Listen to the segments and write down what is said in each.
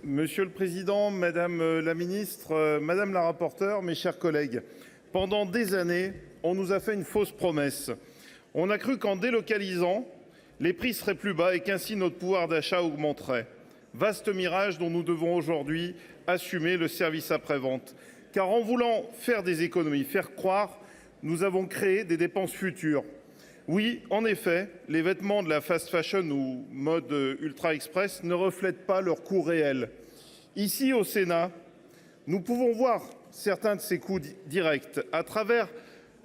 Monsieur le Président, Madame la Ministre, Madame la Rapporteure, mes chers collègues, pendant des années, on nous a fait une fausse promesse. On a cru qu'en délocalisant, les prix seraient plus bas et qu'ainsi notre pouvoir d'achat augmenterait. Vaste mirage dont nous devons aujourd'hui assumer le service après-vente. Car en voulant faire des économies, faire croire, nous avons créé des dépenses futures. Oui, en effet, les vêtements de la fast fashion ou mode ultra express ne reflètent pas leur coût réel. Ici, au Sénat, nous pouvons voir certains de ces coûts directs à travers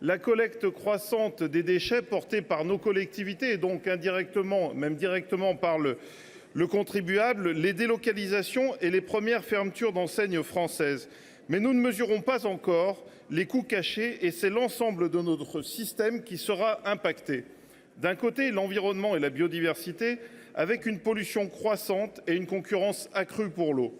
la collecte croissante des déchets portés par nos collectivités et donc indirectement, même directement par le contribuable, les délocalisations et les premières fermetures d'enseignes françaises. Mais nous ne mesurons pas encore les coûts cachés et c'est l'ensemble de notre système qui sera impacté. D'un côté, l'environnement et la biodiversité avec une pollution croissante et une concurrence accrue pour l'eau.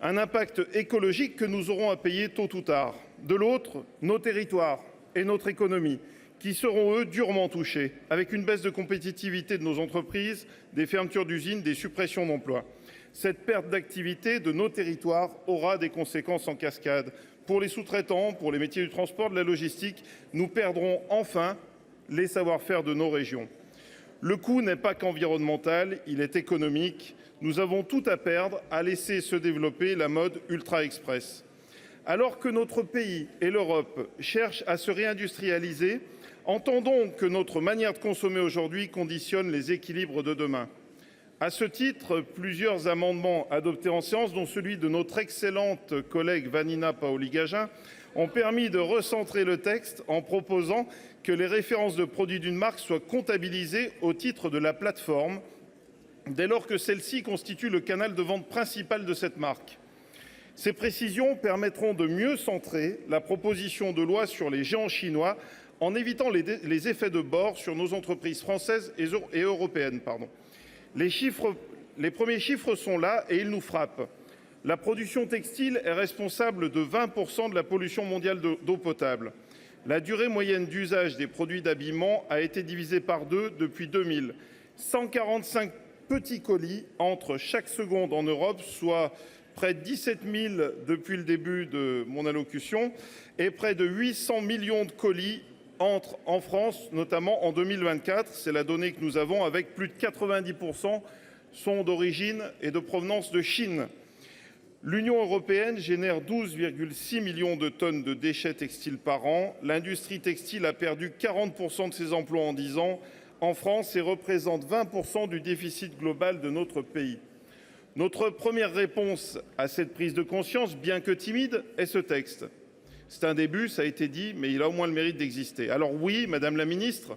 Un impact écologique que nous aurons à payer tôt ou tard. De l'autre, nos territoires et notre économie qui seront eux durement touchés avec une baisse de compétitivité de nos entreprises, des fermetures d'usines, des suppressions d'emplois. Cette perte d'activité de nos territoires aura des conséquences en cascade. Pour les sous-traitants, pour les métiers du transport, de la logistique, nous perdrons enfin les savoir-faire de nos régions. Le coût n'est pas qu'environnemental, il est économique. Nous avons tout à perdre à laisser se développer la mode ultra express. Alors que notre pays et l'Europe cherchent à se réindustrialiser, entendons que notre manière de consommer aujourd'hui conditionne les équilibres de demain. À ce titre, plusieurs amendements adoptés en séance, dont celui de notre excellente collègue Vanina Paoli-Gagin, ont permis de recentrer le texte en proposant que les références de produits d'une marque soient comptabilisées au titre de la plateforme, dès lors que celle-ci constitue le canal de vente principal de cette marque. Ces précisions permettront de mieux centrer la proposition de loi sur les géants chinois en évitant les effets de bord sur nos entreprises françaises et européennes. Les premiers chiffres sont là et ils nous frappent. La production textile est responsable de 20% de la pollution mondiale d'eau potable. La durée moyenne d'usage des produits d'habillement a été divisée par 2 depuis 2000. 145 petits colis entrent chaque seconde en Europe, soit près de 17 000 depuis le début de mon allocution, et près de 800 millions de colis entrent en France, notamment en 2024. C'est la donnée que nous avons, avec plus de 90% sont d'origine et de provenance de Chine. L'Union européenne génère 12,6 millions de tonnes de déchets textiles par an. L'industrie textile a perdu 40% de ses emplois en 10 ans en France et représente 20% du déficit global de notre pays. Notre première réponse à cette prise de conscience, bien que timide, est ce texte. C'est un début, ça a été dit, mais il a au moins le mérite d'exister. Alors oui, Madame la Ministre,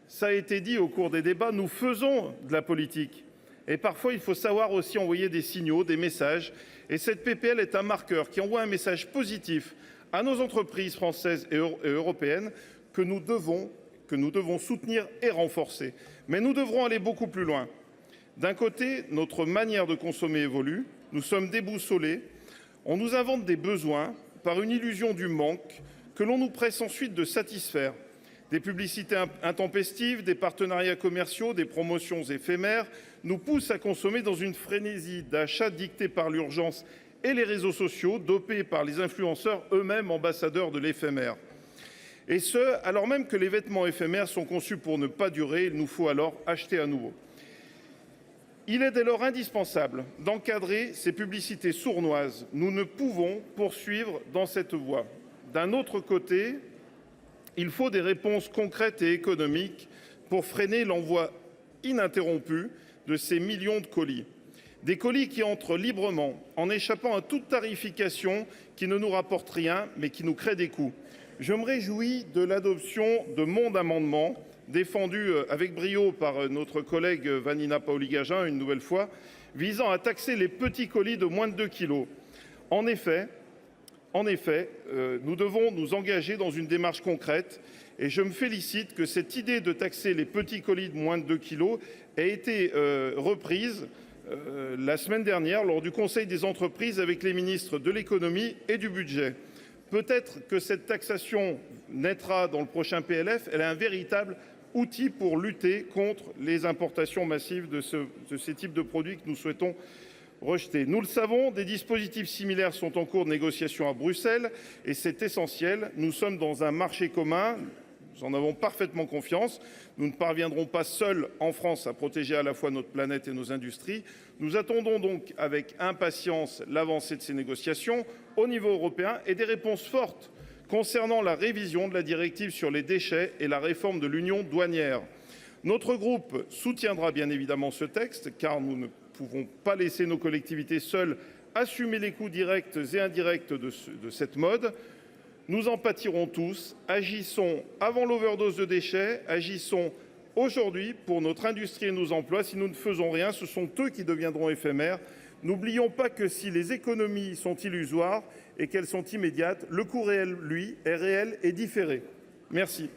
ça a été dit au cours des débats, nous faisons de la politique. Et parfois, il faut savoir aussi envoyer des signaux, des messages. Et cette PPL est un marqueur qui envoie un message positif à nos entreprises françaises et européennes que nous devons soutenir et renforcer. Mais nous devrons aller beaucoup plus loin. D'un côté, notre manière de consommer évolue. Nous sommes déboussolés. On nous invente des besoins par une illusion du manque que l'on nous presse ensuite de satisfaire. Des publicités intempestives, des partenariats commerciaux, des promotions éphémères nous poussent à consommer dans une frénésie d'achat dictée par l'urgence et les réseaux sociaux, dopés par les influenceurs eux-mêmes ambassadeurs de l'éphémère. Et ce, alors même que les vêtements éphémères sont conçus pour ne pas durer, il nous faut alors acheter à nouveau. Il est dès lors indispensable d'encadrer ces publicités sournoises. Nous ne pouvons poursuivre dans cette voie. D'un autre côté, il faut des réponses concrètes et économiques pour freiner l'envoi ininterrompu de ces millions de colis. Des colis qui entrent librement en échappant à toute tarification qui ne nous rapporte rien mais qui nous crée des coûts. Je me réjouis de l'adoption de mon amendement défendu avec brio par notre collègue Vanina Paoli-Gagin une nouvelle fois, visant à taxer les petits colis de moins de 2 kilos. En effet, nous devons nous engager dans une démarche concrète et je me félicite que cette idée de taxer les petits colis de moins de 2 kilos ait été reprise la semaine dernière lors du Conseil des entreprises avec les ministres de l'économie et du budget. Peut-être que cette taxation naîtra dans le prochain PLF. Elle est un véritable outil pour lutter contre les importations massives de ces types de produits que nous souhaitons rejeté. Nous le savons, des dispositifs similaires sont en cours de négociation à Bruxelles et c'est essentiel. Nous sommes dans un marché commun. Nous en avons parfaitement confiance. Nous ne parviendrons pas seuls en France à protéger à la fois notre planète et nos industries. Nous attendons donc avec impatience l'avancée de ces négociations au niveau européen et des réponses fortes concernant la révision de la directive sur les déchets et la réforme de l'union douanière. Notre groupe soutiendra bien évidemment ce texte car nous ne pouvons pas laisser nos collectivités seules assumer les coûts directs et indirects de cette mode. Nous en pâtirons tous. Agissons avant l'overdose de déchets, agissons aujourd'hui pour notre industrie et nos emplois. Si nous ne faisons rien, ce sont eux qui deviendront éphémères. N'oublions pas que si les économies sont illusoires et qu'elles sont immédiates, le coût réel, lui, est réel et différé. Merci.